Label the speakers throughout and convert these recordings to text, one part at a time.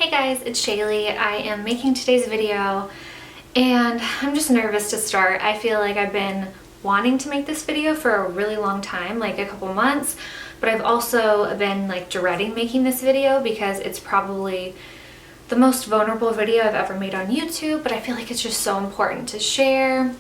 Speaker 1: Hey guys, it's Shaylee. I am making today's video and I'm just nervous to start. I feel like I've been wanting to make this video for a really long time, like a couple months, but I've also been like dreading making this video because it's probably the most vulnerable video I've ever made on YouTube, but I feel like it's just so important to share.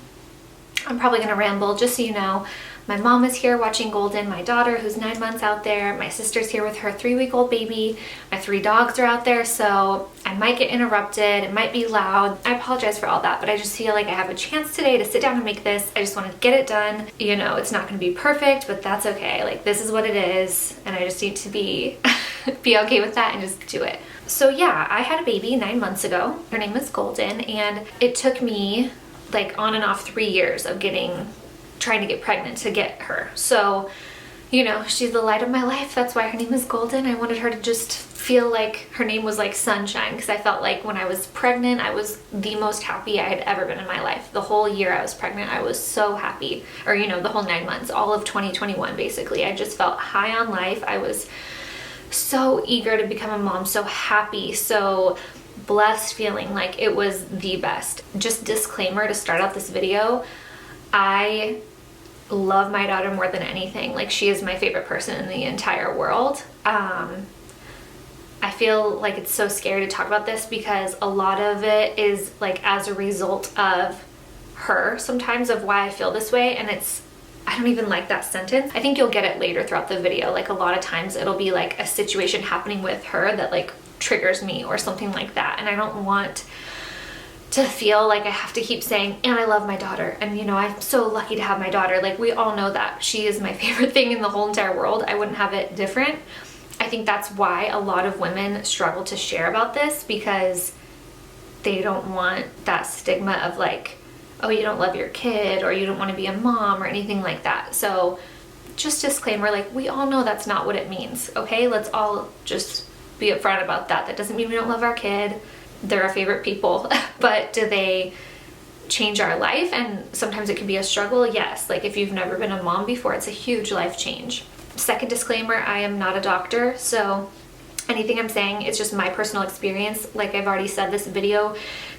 Speaker 1: I'm probably gonna ramble, just so you know. My mom is here watching Golden, my daughter who's 9 months out there. My sister's here with her 3-week-old baby. My 3 dogs are out there, so I might get interrupted. It might be loud. I apologize for all that, but I just feel like I have a chance today to sit down and make this. I just want to get it done. You know, it's not going to be perfect, but that's okay. Like, this is what it is, and I just need to be okay with that and just do it. So yeah, I had a baby 9 months ago. Her name is Golden, and it took me like on and off 3 years of trying to get pregnant to get her. So, you know, she's the light of my life. That's why her name is Golden. I wanted her to just feel like her name was like sunshine, because I felt like when I was pregnant, I was the most happy I had ever been in my life. The whole year I was pregnant, I was so happy. Or, you know, the whole 9 months, all of 2021, basically. I just felt high on life. I was so eager to become a mom, so happy, so blessed, feeling like it was the best. Just disclaimer to start out this video, I love my daughter more than anything. Like, she is my favorite person in the entire world. I feel like it's so scary to talk about this because a lot of it is like as a result of her sometimes, of why I feel this way, and I don't even like that sentence. I think you'll get it later throughout the video. Like, a lot of times it'll be like a situation happening with her that like triggers me or something like that, and I don't want to feel like I have to keep saying, and I love my daughter, and you know, I'm so lucky to have my daughter. Like, we all know that she is my favorite thing in the whole entire world. I wouldn't have it different. I think that's why a lot of women struggle to share about this, because they don't want that stigma of like, oh, you don't love your kid, or you don't want to be a mom, or anything like that. So just disclaimer, like, we all know that's not what it means, okay? Let's all just be upfront about that. That doesn't mean we don't love our kid. They're our favorite people, but do they change our life? And sometimes it can be a struggle. Yes, like if you've never been a mom before, it's a huge life change. Second disclaimer, I am not a doctor, so anything I'm saying is just my personal experience. Like I've already said, this video,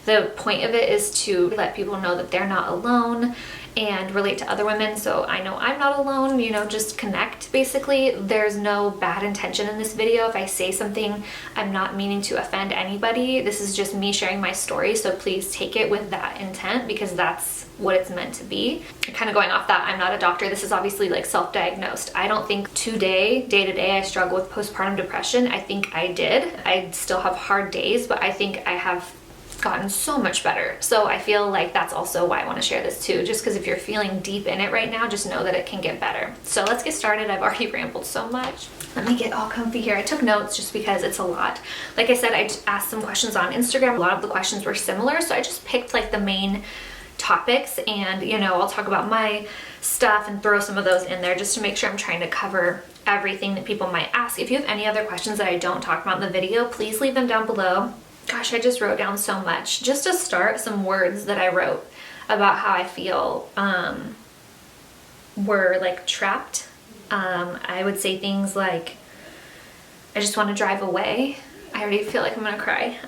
Speaker 1: the point of it is to let people know that they're not alone and relate to other women. So I know I'm not alone, you know, just connect basically. There's no bad intention in this video. If I say something, I'm not meaning to offend anybody. This is just me sharing my story, so please take it with that intent, because that's what it's meant to be. Kind of going off that, I'm not a doctor. This is obviously like self-diagnosed. I don't think day to day I struggle with postpartum depression. I think I did. I still have hard days, but I think I have gotten so much better. So I feel like that's also why I want to share this too, just because if you're feeling deep in it right now, just know that it can get better. So let's get started. I've already rambled so much. Let me get all comfy here. I took notes just because it's a lot. Like I said, I asked some questions on Instagram. A lot of the questions were similar, so I just picked like the main topics, and you know, I'll talk about my stuff and throw some of those in there just to make sure I'm trying to cover everything that people might ask. If you have any other questions that I don't talk about in the video, please leave them down below. Gosh, I just wrote down so much. Just to start, some words that I wrote about how I feel were like trapped. I would say things like, I just want to drive away. I already feel like I'm gonna cry.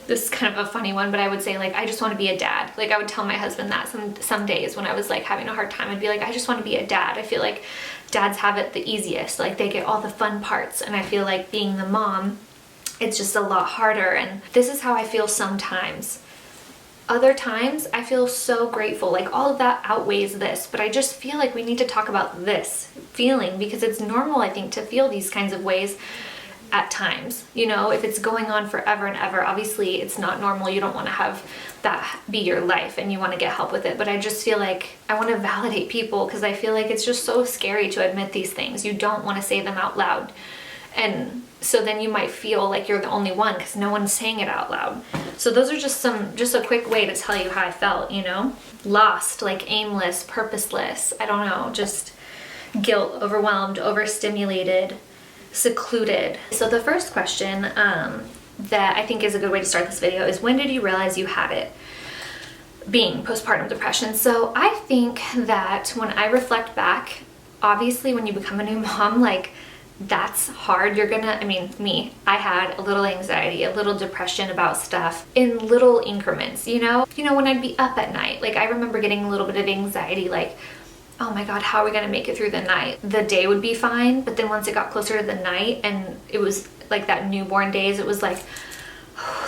Speaker 1: This is kind of a funny one, but I would say like, I just want to be a dad. Like, I would tell my husband that some days when I was like having a hard time, I'd be like, I just want to be a dad. I feel like dads have it the easiest. Like, they get all the fun parts, and I feel like being the mom, it's just a lot harder. And this is how I feel sometimes. Other times I feel so grateful. Like, all of that outweighs this, but I just feel like we need to talk about this feeling, because it's normal, I think, to feel these kinds of ways at times. You know, if it's going on forever and ever, obviously it's not normal. You don't want to have that be your life, and you want to get help with it. But I just feel like I want to validate people, because I feel like it's just so scary to admit these things. You don't want to say them out loud. And so then you might feel like you're the only one because no one's saying it out loud. So those are just a quick way to tell you how I felt, you know? Lost, like aimless, purposeless, I don't know, just guilt, overwhelmed, overstimulated, secluded. So the first question that I think is a good way to start this video is, when did you realize you had it? Being postpartum depression. So I think that when I reflect back, obviously when you become a new mom, like, that's hard. You're gonna, I mean, I had a little anxiety, a little depression about stuff in little increments, you know? When I'd be up at night, like I remember getting a little bit of anxiety, like, oh my God, how are we gonna make it through the night? The day would be fine, but then once it got closer to the night and it was like that newborn days, it was like,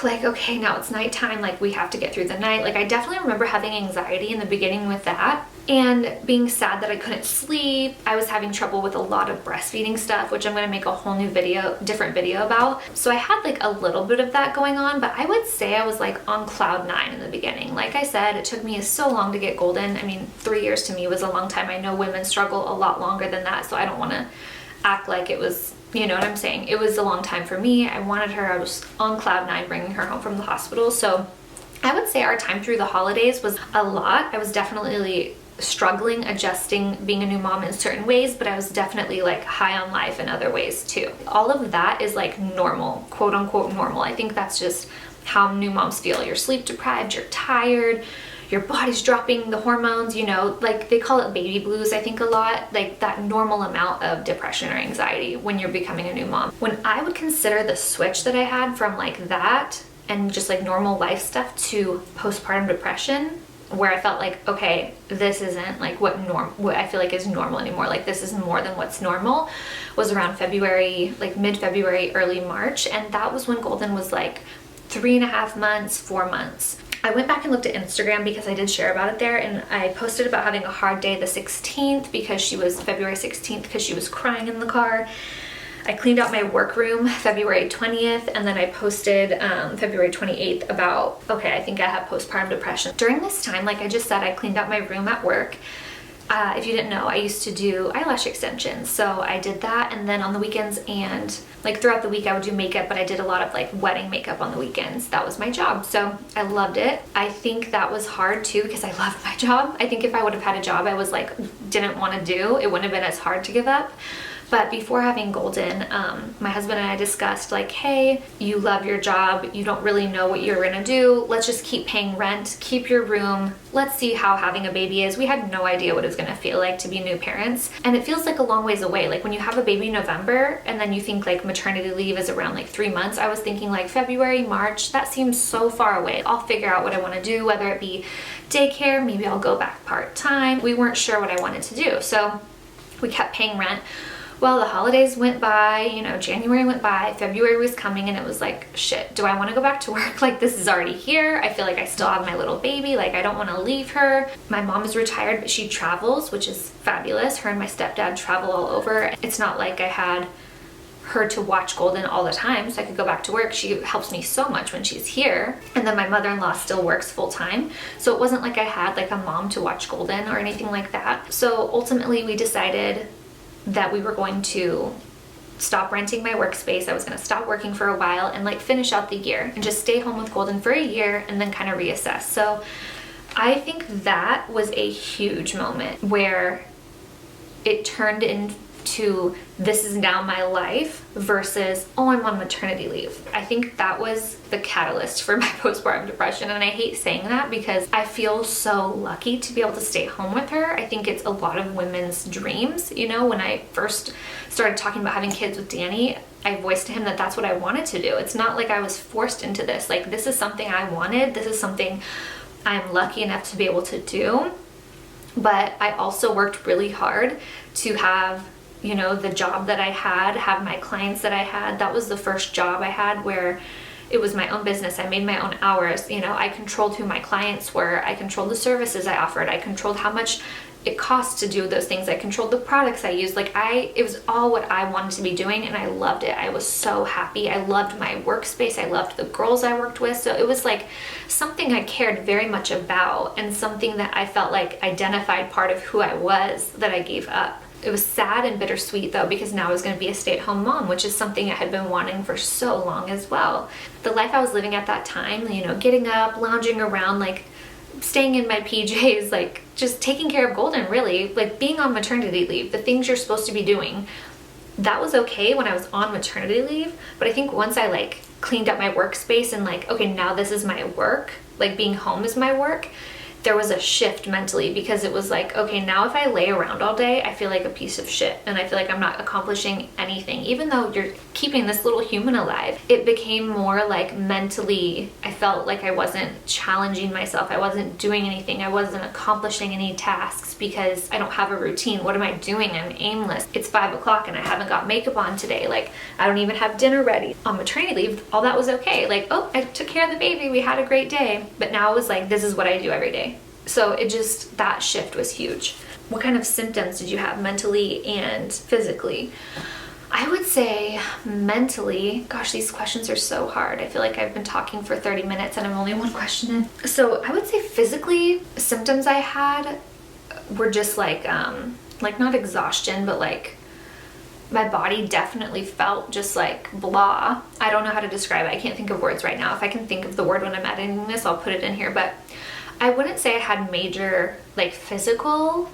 Speaker 1: okay, now it's nighttime, like we have to get through the night. Like I definitely remember having anxiety in the beginning with that and being sad that I couldn't sleep. I was having trouble with a lot of breastfeeding stuff, which I'm going to make a whole new different video about. So I had like a little bit of that going on, but I would say I was like on cloud 9 in the beginning. Like I said, it took me so long to get golden. I mean, 3 years to me was a long time. I know women struggle a lot longer than that, so I don't want to act like it was, you know what I'm saying? It was a long time for me. I wanted her. I was on cloud 9 bringing her home from the hospital. So I would say our time through the holidays was a lot. I was definitely struggling, adjusting, being a new mom in certain ways, but I was definitely like high on life in other ways too. All of that is like normal, quote unquote normal. I think that's just how new moms feel. You're sleep deprived, you're tired, your body's dropping the hormones, you know, like they call it baby blues, I think a lot, like that normal amount of depression or anxiety when you're becoming a new mom. When I would consider the switch that I had from like that and just like normal life stuff to postpartum depression, where I felt like, okay, this isn't like what I feel like is normal anymore. Like this is more than what's normal, was around February, like mid-February, early March. And that was when Golden was like 3.5 months, 4 months. I went back and looked at Instagram because I did share about it there, and I posted about having a hard day the 16th because she was February 16th because she was crying in the car. I cleaned out my workroom February 20th, and then I posted February 28th about, okay, I think I have postpartum depression. During this time, like I just said, I cleaned out my room at work. If you didn't know, I used to do eyelash extensions, so I did that, and then on the weekends and like throughout the week I would do makeup, but I did a lot of like wedding makeup on the weekends. That was my job, so I loved it. I think that was hard too because I loved my job. I think if I would have had a job I was like didn't want to do, it wouldn't have been as hard to give up. But before having Golden, my husband and I discussed like, hey, you love your job, you don't really know what you're gonna do, let's just keep paying rent, keep your room, let's see how having a baby is. We had no idea what it was gonna feel like to be new parents, and it feels like a long ways away. Like when you have a baby in November and then you think like maternity leave is around like 3 months, I was thinking like February, March, that seems so far away. I'll figure out what I want to do, whether it be daycare, maybe I'll go back part-time. We weren't sure what I wanted to do, so we kept paying rent. Well, the holidays went by, you know, January went by, February was coming, and it was like, shit, do I want to go back to work? Like, this is already here. I feel like I still have my little baby. Like, I don't want to leave her. My mom is retired, but she travels, which is fabulous. Her and my stepdad travel all over. It's not like I had her to watch Golden all the time, so I could go back to work. She helps me so much when she's here. And then my mother-in-law still works full-time, so it wasn't like I had like a mom to watch Golden or anything like that. So ultimately we decided that we were going to stop renting my workspace. I was going to stop working for a while and like finish out the year and just stay home with Golden for a year and then kind of reassess. So I think that was a huge moment where it turned into this is now my life versus, oh, I'm on maternity leave. I think that was the catalyst for my postpartum depression, and I hate saying that because I feel so lucky to be able to stay home with her. I think it's a lot of women's dreams. You know, when I first started talking about having kids with Danny, I voiced to him that that's what I wanted to do. It's not like I was forced into this. Like, this is something I wanted. This is something I'm lucky enough to be able to do. But I also worked really hard to have, you know, the job that I had, have my clients that I had. That was the first job I had where it was my own business. I made my own hours. You know, I controlled who my clients were. I controlled the services I offered. I controlled how much it cost to do those things. I controlled the products I used. Like it was all what I wanted to be doing, and I loved it. I was so happy. I loved my workspace. I loved the girls I worked with. So it was like something I cared very much about, and something that I felt like identified part of who I was that I gave up. It was sad and bittersweet though, because now I was going to be a stay-at-home mom, which is something I had been wanting for so long as well. The life I was living at that time, you know, getting up, lounging around, like staying in my PJs, like just taking care of Golden, really, like being on maternity leave, the things you're supposed to be doing, that was okay when I was on maternity leave. But I think once I like cleaned up my workspace and like, okay, now this is my work, like being home is my work, there was a shift mentally, because it was like, okay, now if I lay around all day, I feel like a piece of shit and I feel like I'm not accomplishing anything, even though you're keeping this little human alive. It became more like mentally, I felt like I wasn't challenging myself, I wasn't doing anything, I wasn't accomplishing any tasks because I don't have a routine. What am I doing? I'm aimless. It's 5 o'clock and I haven't got makeup on today. Like, I don't even have dinner ready. On maternity leave, all that was okay. Like, oh, I took care of the baby, we had a great day. But now it was like, this is what I do every day. So it just, that shift was huge. What kind of symptoms did you have mentally and physically? I would say mentally, gosh, these questions are so hard. I feel like I've been talking for 30 minutes and I'm only one question in. So I would say physically, symptoms I had were just like not exhaustion, but like my body definitely felt just like blah. I don't know how to describe it. I can't think of words right now. If I can think of the word when I'm editing this, I'll put it in here. But I wouldn't say I had major like physical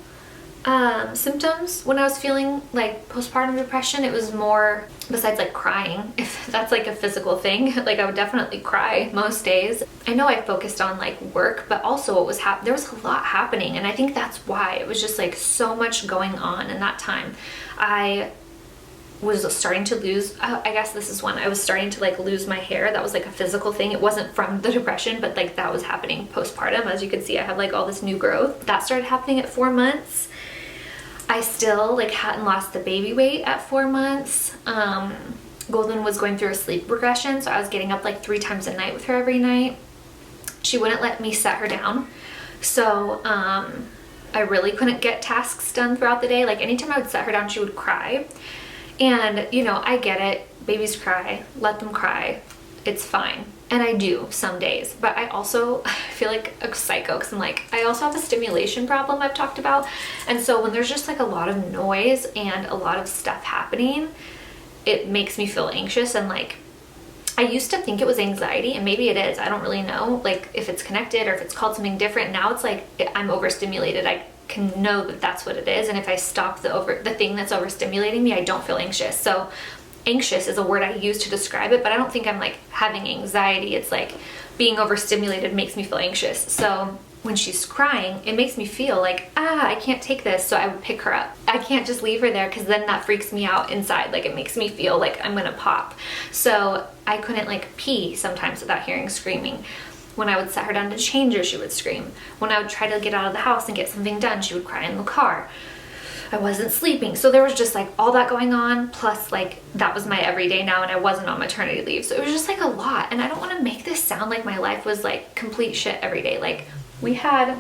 Speaker 1: symptoms when I was feeling like postpartum depression. It was more, besides like crying, if that's like a physical thing, like I would definitely cry most days. I know I focused on like work, but also what was there was a lot happening, and I think that's why it was just like so much going on in that time. I was starting to lose, I guess this is when I was starting to like lose my hair. That was like a physical thing. It wasn't from the depression, but like that was happening postpartum. As you can see, I have like all this new growth. That started happening at 4 months. I still like hadn't lost the baby weight at 4 months. Golden was going through a sleep regression, so I was getting up like 3 times a night with her every night. She wouldn't let me set her down. So I really couldn't get tasks done throughout the day. Like anytime I would set her down, she would cry. And, you know, I get it. Babies cry. Let them cry. It's fine. And I do some days. But I also feel like a psycho because I'm like, I also have a stimulation problem I've talked about. And so when there's just like a lot of noise and a lot of stuff happening, it makes me feel anxious. And like, I used to think it was anxiety, and maybe it is. I don't really know, like, if it's connected or if it's called something different. Now it's like I'm overstimulated. I can know that that's what it is, and if I stop the thing that's overstimulating me, I don't feel anxious. So anxious is a word I use to describe it, but I don't think I'm like having anxiety. It's like being overstimulated makes me feel anxious. So when she's crying, it makes me feel like, I can't take this. So I would pick her up. I can't just leave her there because then that freaks me out inside. Like it makes me feel like I'm gonna pop. So I couldn't like pee sometimes without hearing screaming. When I would set her down to change her, she would scream. When I would try to get out of the house and get something done, she would cry in the car. I wasn't sleeping. So there was just like all that going on, plus like that was my everyday now, and I wasn't on maternity leave. So it was just like a lot. And I don't want to make this sound like my life was like complete shit every day. Like we had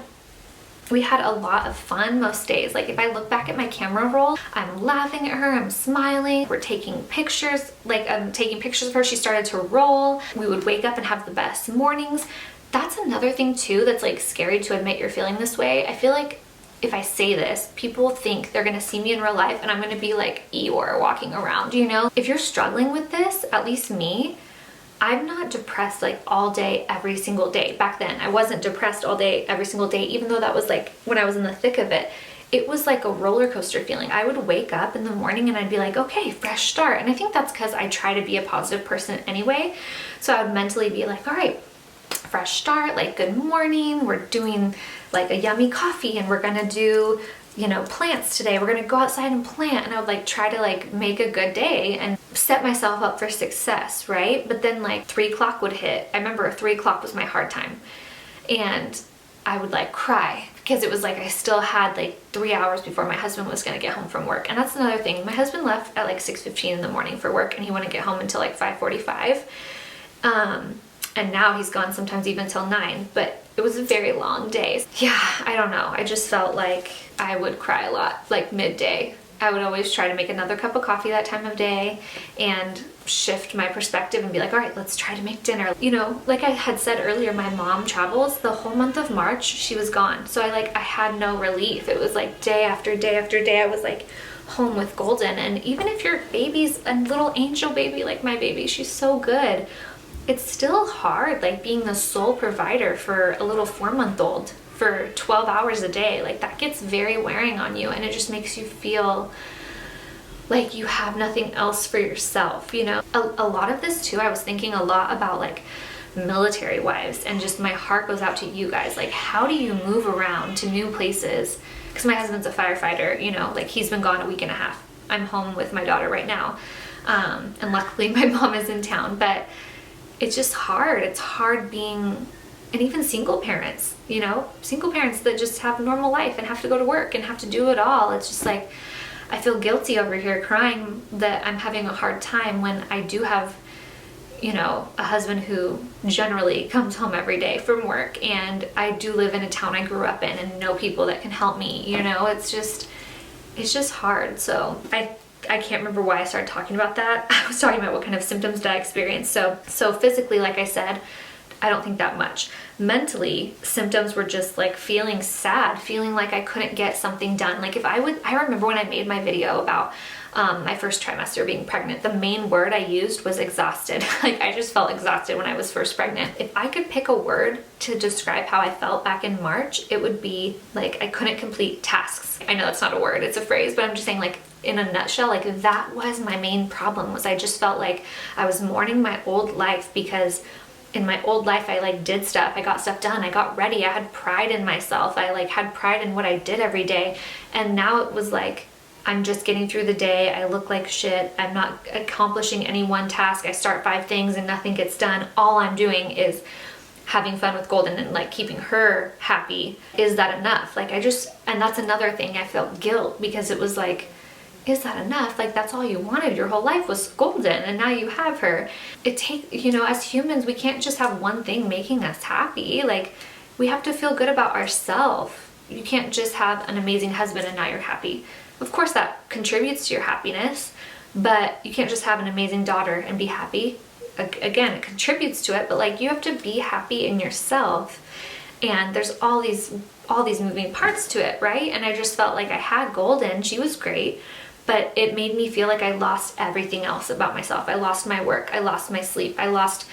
Speaker 1: a lot of fun most days. Like if I look back at my camera roll, I'm laughing at her, I'm smiling, we're taking pictures, like I'm taking pictures of her. She started to roll. We would wake up and have the best mornings. That's another thing too that's like scary to admit you're feeling this way. I feel like if I say this, people think they're gonna see me in real life and I'm gonna be like Eeyore walking around, you know? If you're struggling with this, at least me, I'm not depressed like all day, every single day. Back then, I wasn't depressed all day, every single day, even though that was like when I was in the thick of it. It was like a roller coaster feeling. I would wake up in the morning and I'd be like, okay, fresh start. And I think that's because I try to be a positive person anyway. So I would mentally be like, all right, fresh start, like good morning. We're doing like a yummy coffee and we're gonna do, you know, plants today. We're gonna go outside and plant. And I would like try to like make a good day and set myself up for success, right? But then like 3 o'clock would hit. I remember 3 o'clock was my hard time. And I would like cry because it was like I still had like 3 hours before my husband was gonna get home from work. And that's another thing. My husband left at like 6:15 in the morning for work and he wouldn't get home until like 5:45. And now he's gone sometimes even till 9, but it was a very long day. Yeah, I don't know. I just felt like I would cry a lot, like midday. I would always try to make another cup of coffee that time of day and shift my perspective and be like, all right, let's try to make dinner. You know, like I had said earlier, my mom travels. The whole month of March, she was gone. So I had no relief. It was like day after day after day, I was like home with Golden. And even if your baby's a little angel baby like my baby, she's so good, it's still hard, like being the sole provider for a little 4-month-old for 12 hours a day. Like that gets very wearing on you, and it just makes you feel like you have nothing else for yourself, you know? A lot of this too, I was thinking a lot about like military wives, and just my heart goes out to you guys. Like, how do you move around to new places? Because my husband's a firefighter, you know, like he's been gone a week and a half. I'm home with my daughter right now. And luckily my mom is in town, but it's just hard. It's hard being, and even single parents, you know, single parents that just have normal life and have to go to work and have to do it all. It's just like, I feel guilty over here crying that I'm having a hard time when I do have, you know, a husband who generally comes home every day from work, and I do live in a town I grew up in and know people that can help me, you know. It's just hard. So I can't remember why I started talking about that. I was talking about what kind of symptoms did I experience. So physically, like I said, I don't think that much. Mentally, symptoms were just like feeling sad, feeling like I couldn't get something done. Like I remember when I made my video about my first trimester being pregnant, the main word I used was exhausted. Like, I just felt exhausted when I was first pregnant. If I could pick a word to describe how I felt back in March, it would be like I couldn't complete tasks. I know that's not a word, it's a phrase, but I'm just saying, like, in a nutshell, like that was my main problem. Was I just felt like I was mourning my old life, because in my old life I like did stuff, I got stuff done, I got ready, I had pride in myself, I like had pride in what I did every day. And now it was like, I'm just getting through the day, I look like shit, I'm not accomplishing any one task, I start 5 things and nothing gets done. All I'm doing is having fun with Golden and like keeping her happy. Is that enough? Like, and that's another thing, I felt guilt, because it was like, is that enough? Like, that's all you wanted your whole life was Golden, and now you have her. You know, as humans, we can't just have one thing making us happy. Like, we have to feel good about ourselves. You can't just have an amazing husband and now you're happy. Of course that contributes to your happiness, but you can't just have an amazing daughter and be happy. Again, it contributes to it, but like, you have to be happy in yourself. And there's all these moving parts to it, right? And I just felt like I had Golden, she was great, but it made me feel like I lost everything else about myself. I lost my work, I lost my sleep, I lost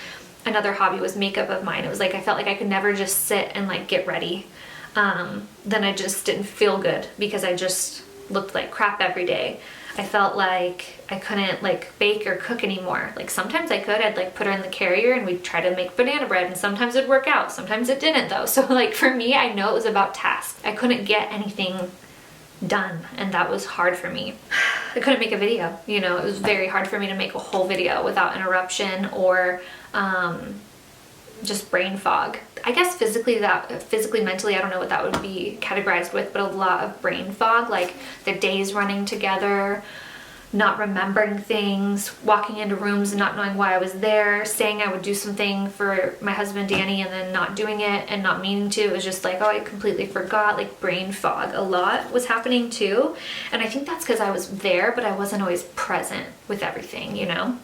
Speaker 1: another hobby was makeup of mine. It was like, I felt like I could never just sit and like get ready. Then I just didn't feel good because I just looked like crap every day. I felt like I couldn't like bake or cook anymore. Like, sometimes I could, I'd like put her in the carrier and we'd try to make banana bread, and sometimes it'd work out, sometimes it didn't though. So like, for me, I know it was about tasks. I couldn't get anything done, and that was hard for me. I couldn't make a video, you know, it was very hard for me to make a whole video without interruption or just brain fog. I guess physically, mentally, I don't know what that would be categorized with, but a lot of brain fog, like the days running together, not remembering things, walking into rooms and not knowing why I was there, saying I would do something for my husband Danny and then not doing it and not meaning to. It was just like, oh, I completely forgot. Like, brain fog a lot was happening too. And I think that's because I was there, but I wasn't always present with everything, you know?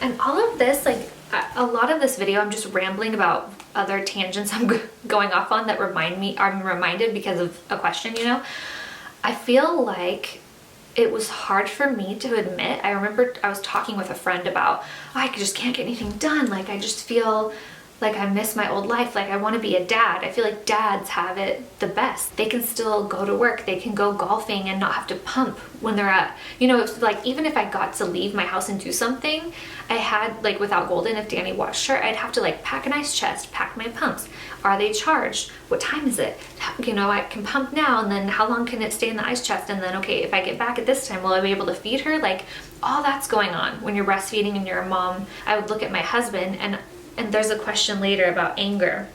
Speaker 1: And all of this, like, a lot of this video, I'm just rambling about other tangents I'm going off on that I'm reminded because of a question, you know? I feel like it was hard for me to admit. I remember I was talking with a friend about, oh, I just can't get anything done. Like, I just feel like I miss my old life. Like, I want to be a dad. I feel like dads have it the best. They can still go to work. They can go golfing and not have to pump when they're at, you know, it's like, even if I got to leave my house and do something, I had, like, without Golden, if Danny watched her, I'd have to like pack an ice chest, pack my pumps. Are they charged? What time is it? You know, I can pump now, and then how long can it stay in the ice chest? And then, okay, if I get back at this time, will I be able to feed her? Like, all that's going on when you're breastfeeding and you're a mom. I would look at my husband, and there's a question later about anger.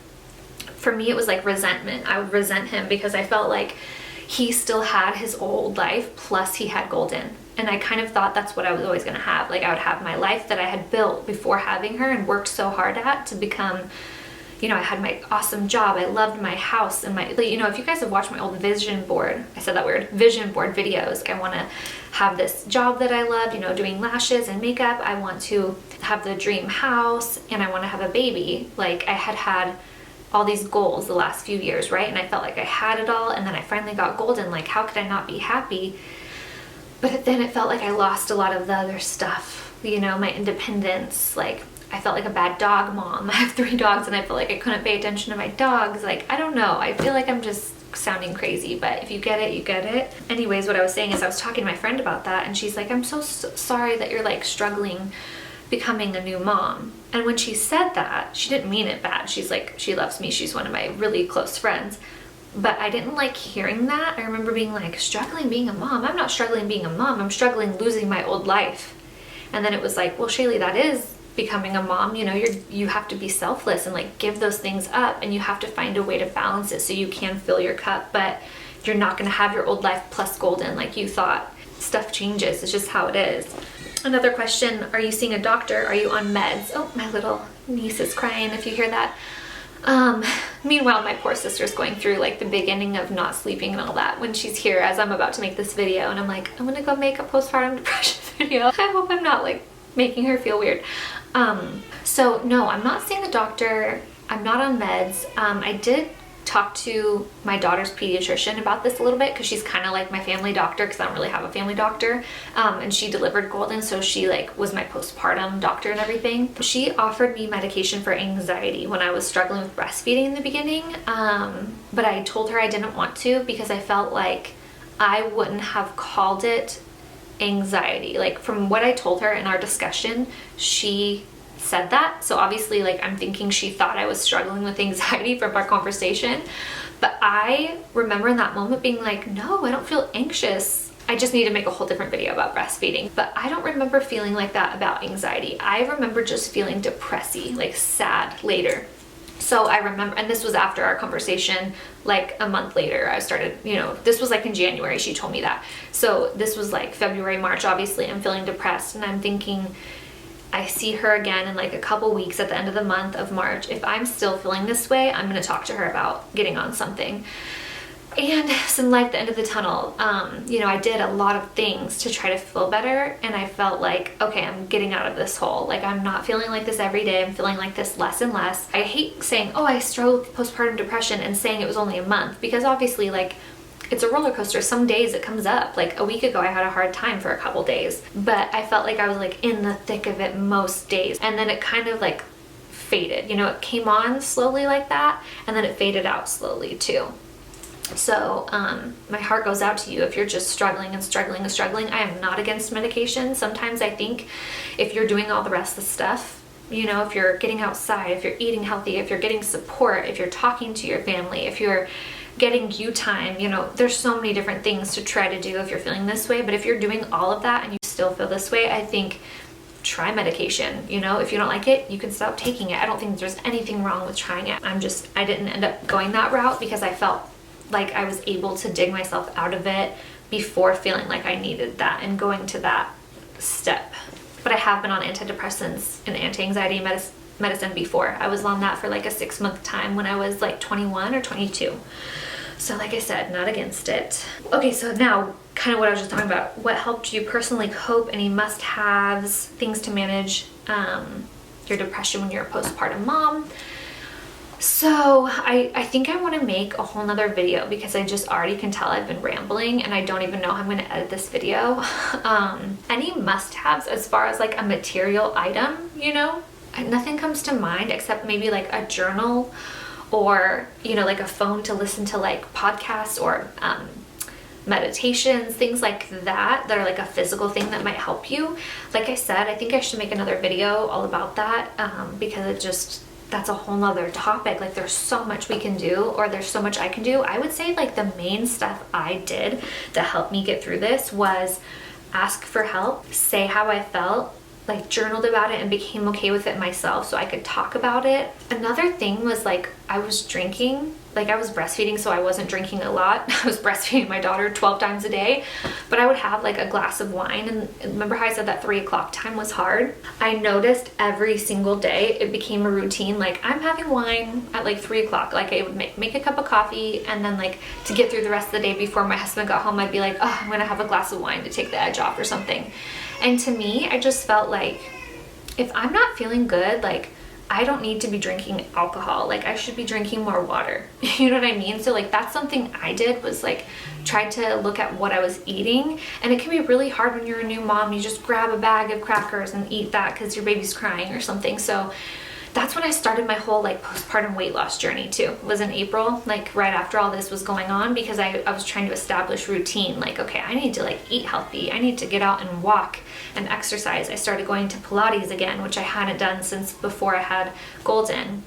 Speaker 1: For me, it was like resentment. I would resent him because I felt like he still had his old life, plus he had Golden. And I kind of thought that's what I was always gonna have. Like, I would have my life that I had built before having her and worked so hard at to become, you know, I had my awesome job, I loved my house, and my, you know, if you guys have watched my old vision board, I said that weird, vision board videos, like, I want to have this job that I love, you know, doing lashes and makeup, I want to have the dream house, and I want to have a baby. Like, I had all these goals the last few years, right? And I felt like I had it all, and then I finally got Golden. Like, how could I not be happy? But then it felt like I lost a lot of the other stuff, you know, my independence. Like, I felt like a bad dog mom. I have 3 dogs and I felt like I couldn't pay attention to my dogs. Like, I don't know. I feel like I'm just sounding crazy, but if you get it, you get it. Anyways, what I was saying is I was talking to my friend about that, and she's like, I'm so sorry that you're like struggling becoming a new mom. And when she said that, she didn't mean it bad. She's like, she loves me. She's one of my really close friends. But I didn't like hearing that. I remember being like, struggling being a mom. I'm not struggling being a mom. I'm struggling losing my old life. And then it was like, well, Shaylee, that is becoming a mom. You know, you have to be selfless and like give those things up, and you have to find a way to balance it so you can fill your cup, but you're not going to have your old life plus golden like you thought. Stuff changes. It's just how it is. Another question, are you seeing a doctor? Are you on meds? Oh, my little niece is crying if you hear that. Meanwhile, my poor sister's going through like the beginning of not sleeping and all that when she's here as I'm about to make this video, and I'm like, I'm gonna go make a postpartum depression video. I hope I'm not like making her feel weird. So no, I'm not seeing a doctor. I'm not on meds. I did talk to my daughter's pediatrician about this a little bit because she's kind of like my family doctor, because I don't really have a family doctor, and she delivered Golden, so she like was my postpartum doctor and everything. She offered me medication for anxiety when I was struggling with breastfeeding in the beginning, but I told her I didn't want to because I felt like I wouldn't have called it anxiety. Like from what I told her in our discussion, she said that, so obviously like I'm thinking she thought I was struggling with anxiety from our conversation. But I remember in that moment being like, no, I don't feel anxious. I just need to make a whole different video about breastfeeding. But I don't remember feeling like that about anxiety. I remember just feeling depressy, like sad later. So I remember, and this was after our conversation, like a month later, I started, you know, this was like in January, she told me that. So this was like February, March, obviously I'm feeling depressed, and I'm thinking, I see her again in like a couple weeks at the end of the month of March. If I'm still feeling this way, I'm going to talk to her about getting on something. And some light at the end of the tunnel. You know, I did a lot of things to try to feel better, and I felt like, okay, I'm getting out of this hole. Like I'm not feeling like this every day. I'm feeling like this less and less. I hate saying, oh, I struggle with postpartum depression and saying it was only a month, because obviously like it's a roller coaster. Some days it comes up. Like a week ago, I had a hard time for a couple days, but I felt like I was like in the thick of it most days. And then it kind of like faded, you know, it came on slowly like that, and then it faded out slowly too. So my heart goes out to you if you're just struggling and struggling and struggling. I am not against medication. Sometimes I think if you're doing all the rest of the stuff, you know, if you're getting outside, if you're eating healthy, if you're getting support, if you're talking to your family, if you're getting you time, you know, there's so many different things to try to do if you're feeling this way. But if you're doing all of that and you still feel this way, I think try medication. You know, if you don't like it, you can stop taking it. I don't think there's anything wrong with trying it. I didn't end up going that route because I felt like I was able to dig myself out of it before feeling like I needed that and going to that step. But I have been on antidepressants and anti-anxiety medicine before. I was on that for like a 6-month time when I was like 21 or 22. So like I said, not against it. Okay, so now kind of what I was just talking about. What helped you personally cope? Any must-haves, things to manage your depression when you're a postpartum mom? So I think I want to make a whole nother video because I just already can tell I've been rambling and I don't even know how I'm going to edit this video. Any must-haves as far as like a material item, you know? Nothing comes to mind except maybe like a journal or, you know, like a phone to listen to like podcasts or meditations, things like that are like a physical thing that might help you. Like I said, I think I should make another video all about that because that's a whole nother topic. Like there's so much we can do, or there's so much I can do. I would say like the main stuff I did to help me get through this was ask for help, say how I felt, like journaled about it and became okay with it myself so I could talk about it. Another thing was like I was drinking, like I was breastfeeding, so I wasn't drinking a lot. I was breastfeeding my daughter 12 times a day, but I would have like a glass of wine. And remember how I said that 3 o'clock time was hard? I noticed every single day it became a routine. Like I'm having wine at like 3 o'clock. Like I would make a cup of coffee, and then like to get through the rest of the day before my husband got home, I'd be like, oh, I'm gonna have a glass of wine to take the edge off or something. And to me, I just felt like if I'm not feeling good, like I don't need to be drinking alcohol. Like I should be drinking more water. You know what I mean? So like that's something I did, was like tried to look at what I was eating. And it can be really hard when you're a new mom. You just grab a bag of crackers and eat that because your baby's crying or something. So that's when I started my whole like postpartum weight loss journey too. It was in April, like right after all this was going on, because I was trying to establish routine. Like, okay, I need to like eat healthy. I need to get out and walk and exercise. I started going to Pilates again, which I hadn't done since before I had Golden.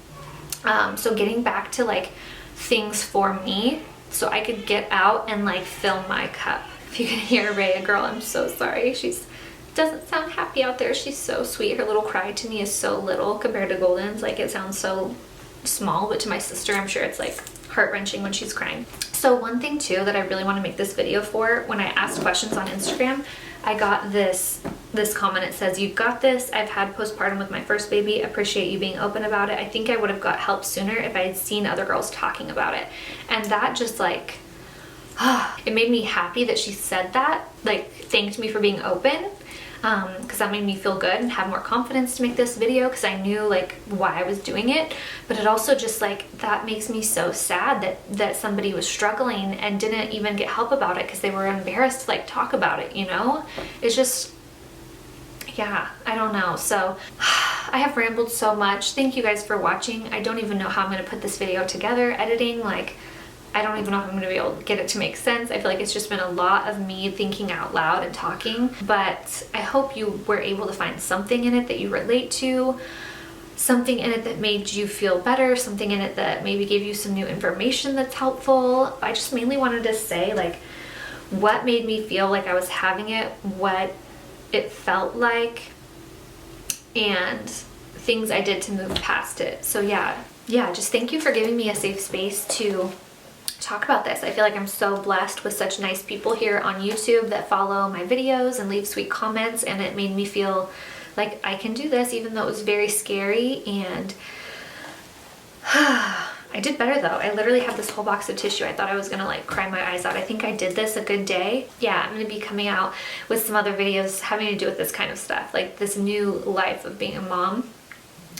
Speaker 1: So getting back to like things for me so I could get out and like fill my cup. If you can hear Rhea, girl, I'm so sorry. She's doesn't sound happy out there. She's so sweet. Her little cry to me is so little compared to Golden's. Like, it sounds so small, but to my sister, I'm sure it's like heart-wrenching when she's crying. So one thing too that I really want to make this video for, when I asked questions on Instagram, I got this comment. It says, "You've got this. I've had postpartum with my first baby. Appreciate you being open about it. I think I would have got help sooner if I had seen other girls talking about it." And that just like, it made me happy that she said that, like thanked me for being open. Because that made me feel good and have more confidence to make this video, because I knew like why I was doing it. But it also just like, that makes me so sad that somebody was struggling and didn't even get help about it because they were embarrassed to like talk about it, you know? It's just, yeah, I don't know. So I have rambled so much. Thank you guys for watching. I don't even know how I'm going to put this video together, editing, like I don't even know if I'm going to be able to get it to make sense. I feel like it's just been a lot of me thinking out loud and talking, but I hope you were able to find something in it that you relate to, something in it that made you feel better, something in it that maybe gave you some new information that's helpful. I just mainly wanted to say like what made me feel like I was having it, what it felt like, and things I did to move past it. So yeah, just thank you for giving me a safe space to talk about this. I feel like I'm so blessed with such nice people here on YouTube that follow my videos and leave sweet comments, and it made me feel like I can do this even though it was very scary. And I did better though. I literally have this whole box of tissue. I thought I was gonna like cry my eyes out. I think I did this a good day. Yeah, I'm gonna be coming out with some other videos having to do with this kind of stuff, like this new life of being a mom.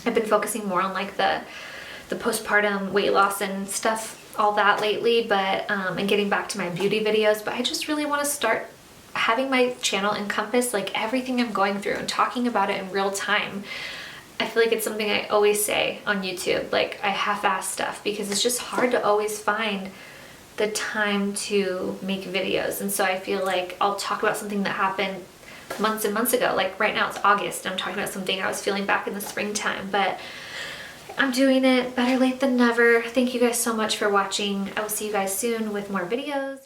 Speaker 1: I've been focusing more on like the postpartum weight loss and stuff, all that lately, but and getting back to my beauty videos. But I just really want to start having my channel encompass like everything I'm going through and talking about it in real time. I feel like it's something I always say on YouTube, like I half-ass stuff because it's just hard to always find the time to make videos. And so I feel like I'll talk about something that happened months and months ago. Like right now it's August and I'm talking about something I was feeling back in the springtime, but I'm doing it. Better late than never. Thank you guys so much for watching. I will see you guys soon with more videos.